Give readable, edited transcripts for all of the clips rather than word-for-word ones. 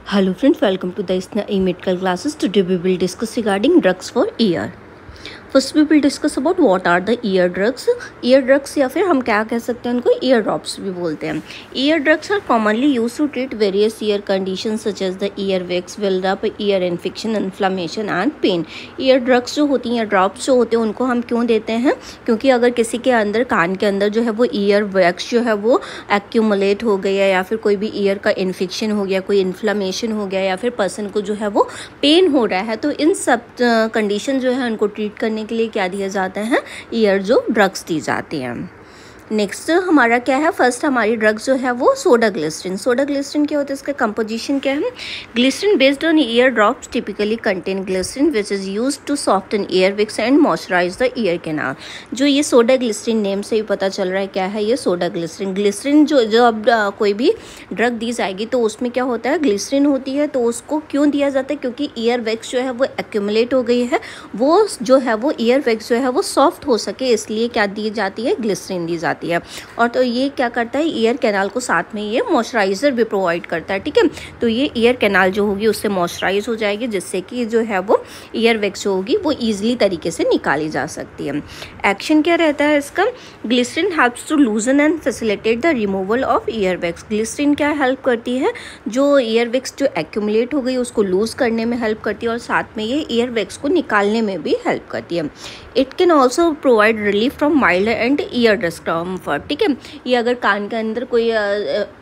Hello friends, welcome to the ISNA medical classes. Today we will discuss regarding drugs for ear. First we will discuss about what are the ear drugs. Ear drugs या फिर हम क्या कह सकते हैं उनको ear drops भी बोलते हैं. Ear drugs are commonly use to treat various ear condition such as the ear wax, buildup, ear infection, inflammation and pain. Ear drugs जो होती हैं, ड्रॉप्स जो होते हैं, उनको हम क्यों देते हैं? क्योंकि अगर किसी के अंदर कान के अंदर जो है वो ईयर वैक्स जो है वो एक्यूमुलेट हो गया या फिर कोई भी ईयर का इन्फेक्शन हो गया, कोई इन्फ्लामेशन हो गया या फिर पर्सन को जो है वो पेन हो रहा है, तो इन सब कंडीशन जो है उनको ट्रीट करने के लिए क्या दिया जाता है? ईयर जो ड्रग्स दी जाती हैं. नेक्स्ट हमारा क्या है? फर्स्ट हमारी ड्रग्स जो है वो सोडा ग्लिसरीन. सोडा ग्लिसरीन क्या होता है? इसका कंपोजिशन क्या है? Glycerine based on ear drops typically contain glycerine which is use to soften ear wicks and moisturize the ear canal. जो ये सोडा ग्लिसरीन नेम से ही पता चल रहा है क्या है ये सोडा ग्लिसरीन. ग्लिसरीन जो अब कोई भी ड्रग दी जाएगी तो उसमें क्या होता है? ग्लिसरीन होती है. तो उसको क्यों दिया जाता है? क्योंकि ईयर वैक्स जो है वो एक्यूमुलेट हो गई है, वो जो है वो ईयर वैक्स जो है वो सॉफ्ट हो सके, इसलिए क्या दी जाती है? ग्लिसरीन दी जाती है. और तो ये क्या करता है? ईयर कैनाल को साथ में ये मॉइस्चराइजर भी प्रोवाइड करता है. ठीक है, तो ये ईयर कैनाल जो होगी उससे मॉइस्चराइज हो जाएगी, जिससे कि जो है वो ईयर वैक्स जो होगी वो ईजिली तरीके से निकाली जा सकती है. एक्शन क्या रहता है इसका? Glycerine helps to loosen and facilitate the removal of ear wax. Glycerine क्या हेल्प करती है? जो ईयर वैक्स जो एक्यूमुलेट हो गई उसको लूज करने में हेल्प करती है और साथ में ये ईयर वैक्स को निकालने में भी हेल्प करती है. It can also provide relief from mild and year discomfort. ठीक है, ये अगर कान के अंदर कोई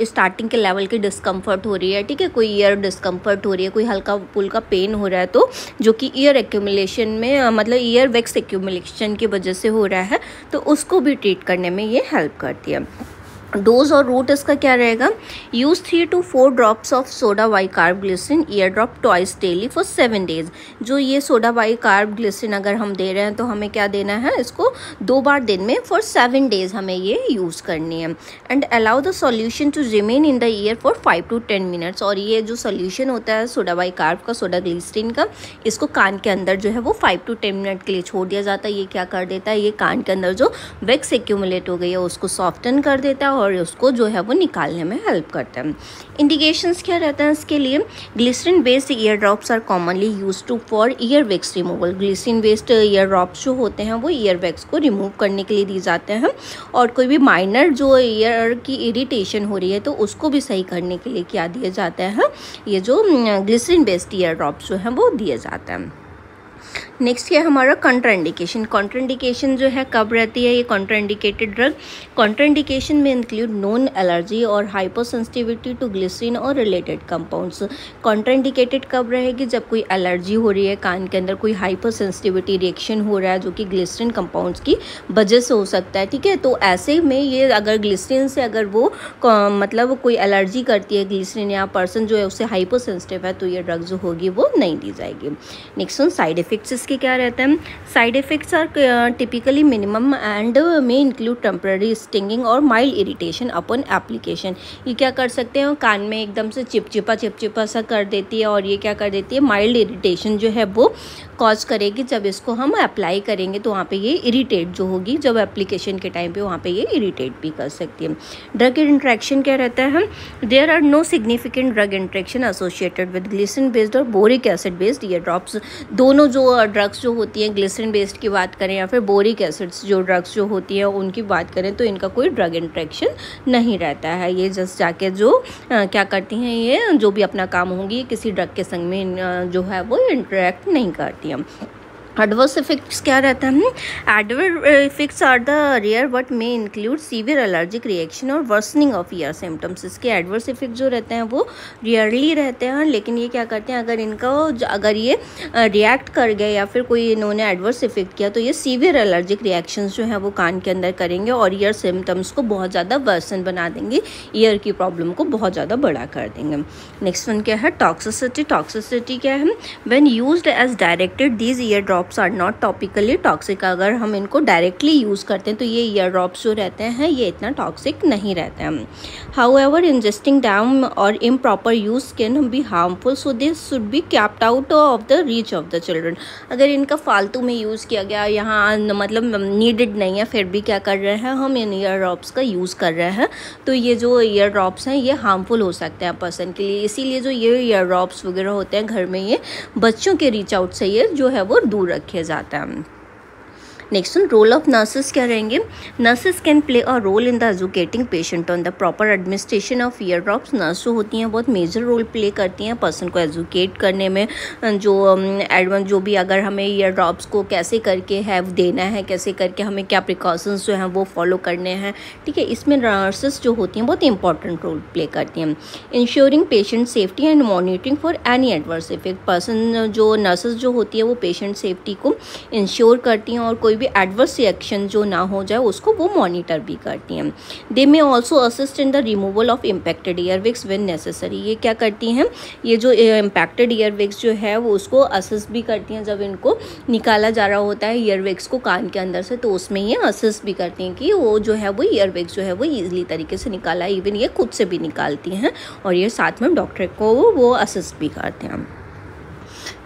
स्टार्टिंग के लेवल की डिस्कम्फर्ट हो रही है, ठीक है, कोई ईयर डिस्कम्फर्ट हो रही है, कोई हल्का फुल्का पेन हो रहा है, तो जो कि ईयर एक्यूमुलेशन में मतलब ईयर वैक्स एक्यूमुलेशन की वजह से हो रहा है, तो उसको भी ट्रीट करने में ये हेल्प करती है. डोज और रूट इसका क्या रहेगा? Use 3 to 4 drops of soda bicarb glycerine ear drop twice daily for 7 days. जो ये सोडा बाई कार्ब ग्लिसरीन अगर हम दे रहे हैं तो हमें क्या देना है? इसको 2 बार दिन में फॉर 7 days हमें ये यूज़ करनी है. And allow the solution to remain in the ear for 5 to 10 minutes. और ये जो सोल्यूशन होता है सोडा बाई कार्ब का, सोडा ग्लिसरीन का, इसको कान के अंदर जो है वो 5 to 10 minute के लिए छोड़ दिया जाता है. ये क्या कर देता है? ये कान के अंदर जो वैक्स एक्यूमुलेट हो गई है उसको सॉफ्टन कर देता है और उसको जो है वो निकालने में हेल्प करता है. इंडिकेशंस क्या रहता है इसके लिए? Glycerine based ear drops are commonly use to for ear wax removal. Glycerine based ear drops जो होते हैं वो ईयर वैक्स को रिमूव करने के लिए दिए जाते हैं. और कोई भी माइनर जो ईयर की इरिटेशन हो रही है तो उसको भी सही करने के लिए क्या दिया जाता है? ये जो ग्लिसरीन बेस्ड ईयर ड्रॉप्स जो हैं वो दिए जाते हैं. नेक्स्ट है हमारा कॉन्ट्राइंडिकेशन. कॉन्ट्राइंडिकेशन जो है कब रहती है ये कॉन्ट्राइंडिकेटेड ड्रग? कॉन्ट्राइंडिकेशन में इंक्लूड नोन एलर्जी और हाइपर सेंसिटिविटी टू ग्लिसरीन और रिलेटेड कंपाउंड्स. कॉन्ट्राइंडिकेटेड कब रहेगी? जब कोई एलर्जी हो रही है कान के अंदर, कोई हाइपर सेंसिटिविटी रिएक्शन हो रहा है जो कि ग्लिसरीन कंपाउंड्स की वजह से हो सकता है. ठीक है, तो ऐसे में ये अगर ग्लिसरीन से अगर वो मतलब कोई एलर्जी करती है ग्लिसरीन या पर्सन जो है उससे हाइपर सेंसिटिव है तो ये ड्रग जो होगी वो नहीं दी जाएगी. नेक्स्ट वन साइड इफेक्ट्स इसके क्या रहते हैं? Side effects are typically minimum and में इंक्लूड टेम्पररी स्टिंगिंग और माइल्ड इरिटेशन अपॉन एप्लीकेशन. ये क्या कर सकते हैं? कान में एकदम से चिपचिपा सा कर देती है और ये क्या कर देती है? माइल्ड इरिटेशन जो है वो कॉज करेगी. जब इसको हम अप्लाई करेंगे तो वहाँ पे ये इरिटेट जो होगी, जब एप्लीकेशन के टाइम पे वहाँ पे ये इरिटेट भी कर सकती है. ड्रग इंट्रैक्शन क्या रहता है? There are no significant drug interaction associated with glycerine based और boric acid based ear drops. दोनों जो ड्रग्स जो होती हैं, ग्लिसरीन बेस्ड की बात करें या फिर बोरिक एसिड्स जो ड्रग्स जो होती हैं उनकी बात करें, तो इनका कोई ड्रग इंट्रैक्शन नहीं रहता है. ये जस्ट जाके जो क्या करती हैं, ये जो भी अपना काम होंगी किसी ड्रग के संग में जो है वो इंटरेक्ट नहीं करती हैं. एडवर्स इफेक्ट्स क्या रहता है? Adverse effects are the rare but may include severe allergic reaction और वर्सनिंग ऑफ ईयर सिम्टम्स. इसके एडवर्स इफेक्ट जो रहते हैं वो रेयरली रहते हैं, लेकिन ये क्या करते हैं? अगर ये रिएक्ट कर गए या फिर कोई इन्होंने एडवर्स इफेक्ट किया तो ये सीवियर एलर्जिक रिएक्शंस जो है वो कान के अंदर करेंगे और ईयर सिम्टम्स को बहुत ज़्यादा वर्सन बना देंगे, ईयर की प्रॉब्लम को बहुत ज़्यादा बड़ा कर देंगे. नेक्स्ट वन क्या है? टॉक्सिसिटी. टॉक्सिसिटी क्या है? When used as directed these ear drop drops are not topically toxic. अगर हम इनको डायरेक्टली यूज़ करते हैं तो ये ईयर ड्रॉप्स जो रहते हैं ये इतना टॉक्सिक नहीं रहते हैं। हाउएवर इंजेस्टिंग दैम और improper use can be harmful, so this should be kept out of the reach of the children. अगर इनका फालतू में यूज़ किया गया, यहाँ मतलब नीडेड नहीं है, फिर भी क्या कर रहे हैं हम इन ईयर ड्रॉप्स का यूज़ कर रहे हैं, तो ये जो ईयर ड्रॉप्स हैं ये हार्मफुल हो सकते हैं पर्सन के लिए। इसीलिए जो ये ईयर ड्रॉप्स वगैरह होते हैं घर में, ये बच्चों के रीच आउट से ये जो है वो दूर रखे जाता है। नेक्स्ट रोल ऑफ नर्सेस क्या रहेंगे। Nurses can play a role in the educating patient on the proper administration of ear drops. Nurse जो होती हैं बहुत मेजर रोल प्ले करती हैं पर्सन को एजुकेट करने में। जो भी अगर हमें ईयर ड्रॉप्स को कैसे करके हैव देना है, कैसे करके हमें क्या प्रिकॉशंस जो हैं वो फॉलो करने हैं, ठीक है, इसमें नर्सेस जो होती हैं बहुत इंपॉर्टेंट रोल प्ले करती हैं। Ensuring patient safety and monitoring for any adverse effect. Person जो नर्सेस जो होती है वो पेशेंट सेफ्टी को इंश्योर करती हैं और कोई भी एडवर्स रिएक्शन जो ना हो जाए उसको वो मॉनिटर भी करती हैं। They may also assist in the removal of impacted earwax when necessary. ये क्या करती हैं, ये जो इम्पैक्टेड ईयरविक्स जो है वो उसको असिस्ट भी करती हैं। जब इनको निकाला जा रहा होता है ईयरविक्स को कान के अंदर से, तो उसमें ये असिस्ट भी करती हैं कि वो जो है वो ईयरविक्स जो है वो ईजिली तरीके से निकाला। इवन ये खुद से भी निकालती हैं और ये साथ में डॉक्टर को वो असिस्ट भी करते हैं।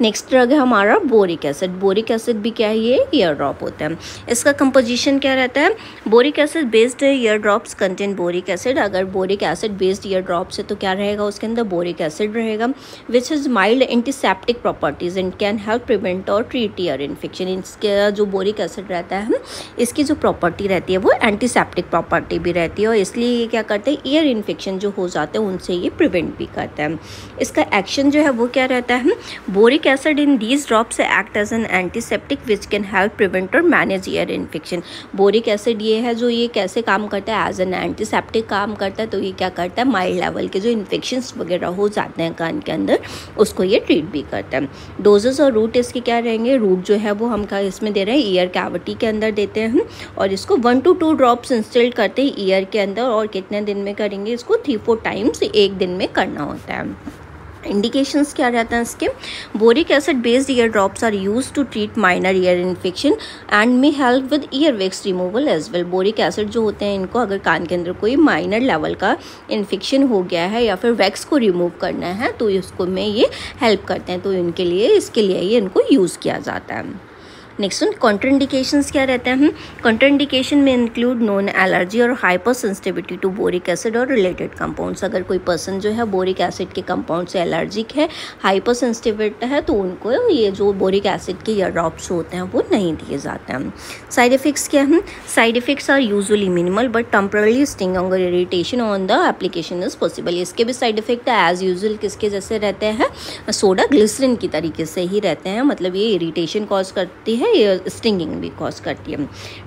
नेक्स्ट ड्रग है हमारा बोरिक एसिड। बोरिक एसिड भी क्या है, ये ईयर ड्रॉप होता है। इसका कंपोजिशन क्या रहता है, boric acid based ear drops contain boric acid. अगर boric acid based ear drops है तो क्या रहेगा, उसके अंदर बोरिक एसिड रहेगा, which is mild antiseptic properties and can help prevent और ट्रीट ईयर इन्फेक्शन। इसके जो बोरिक एसिड रहता है इसकी जो प्रॉपर्टी रहती है वो एंटीसेप्टिक प्रॉपर्टी भी रहती है और इसलिए ये क्या करते हैं, ईयर इन्फेक्शन जो हो जाते हैं उनसे ये प्रिवेंट भी करता है। इसका एक्शन जो है वो क्या रहता है, boric acid in these drops act as an antiseptic which can help prevent or manage ear infection। Boric acid ये है जो ये कैसे काम करता है, एज एन एंटीसेप्टिक काम करता है। तो ये क्या करता है, माइल्ड लेवल के जो इन्फेक्शंस वगैरह हो जाते हैं कान के अंदर उसको ये ट्रीट भी करता है। डोजेस और रूट इसके क्या रहेंगे, रूट जो है वो हम इसमें दे रहे हैं ईयर कैविटी के अंदर देते हैं और इसको 1 to 2 ड्रॉप्स इंस्टिल करते हैं ईयर के अंदर। और कितने दिन में करेंगे, इसको 3-4 टाइम्स एक दिन में करना होता है। इंडिकेशंस क्या रहता है इसके, boric acid based ear drops are use to treat minor ear infection and may help with ear wax removal as well. Boric acid जो होते हैं इनको अगर कान के अंदर कोई माइनर लेवल का इन्फेक्शन हो गया है या फिर वैक्स को रिमूव करना है तो इसको में ये हेल्प करते हैं, तो इसके लिए ये इनको यूज़ किया जाता है। नेक्स्ट वन कॉन्ट्राइंडिकेशंस क्या रहते हैं, कॉन्ट्राइंडिकेशन में इंक्लूड नॉन एलर्जी और hyper sensitivity to boric acid और रिलेटेड कंपाउंड्स। अगर कोई पर्सन जो है बोरिक एसिड के कंपाउंड से एलर्जिक है, हाइपर सेंसिटिव है, तो उनको ये जो बोरिक एसिड के ईयर ड्रॉप्स होते हैं वो नहीं दिए जाते हैं। साइड इफेक्ट्स क्या हैं, side effects are usually minimal but temporary sting और irritation on the application is possible. इसके भी साइड इफेक्ट एज यूजुअल किसके जैसे रहते हैं, सोडा ग्लिसरीन की तरीके से ही रहते हैं, मतलब ये इरिटेशन कॉज करती है, ये स्टिंगिंग भी कॉज करती है।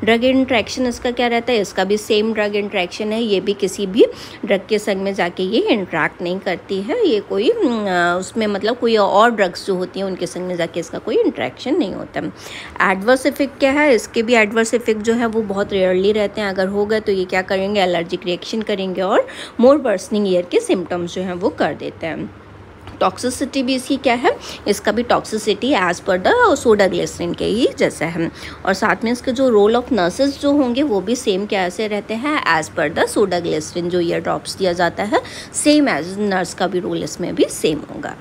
ड्रग इंट्रैक्शन इसका क्या रहता है, इसका भी सेम ड्रग इंट्रैक्शन है, ये भी किसी भी ड्रग के संग में जाके ये इंट्रैक्ट नहीं करती है, ये कोई उसमें मतलब कोई और ड्रग्स जो होती हैं उनके संग में जाके इसका कोई इंट्रैक्शन नहीं होता। एडवर्स इफेक्ट क्या है, इसके भी एडवर्स इफेक्ट जो है वो बहुत रेयरली रहते हैं, अगर हो गए तो ये क्या करेंगे, एलर्जिक रिएक्शन करेंगे और मोर वर्सनिंग ईयर के सिम्टम्स जो हैं वो कर देते हैं। टॉक्सिसिटी भी इसकी क्या है, इसका भी toxicity as per the soda glycerine के ही जैसा है और साथ में इसके जो रोल ऑफ नर्सेस जो होंगे वो भी सेम कैसे रहते हैं, as per the soda glycerine जो ईयर ड्रॉप्स दिया जाता है सेम एज नर्स का भी रोल इसमें भी सेम होगा।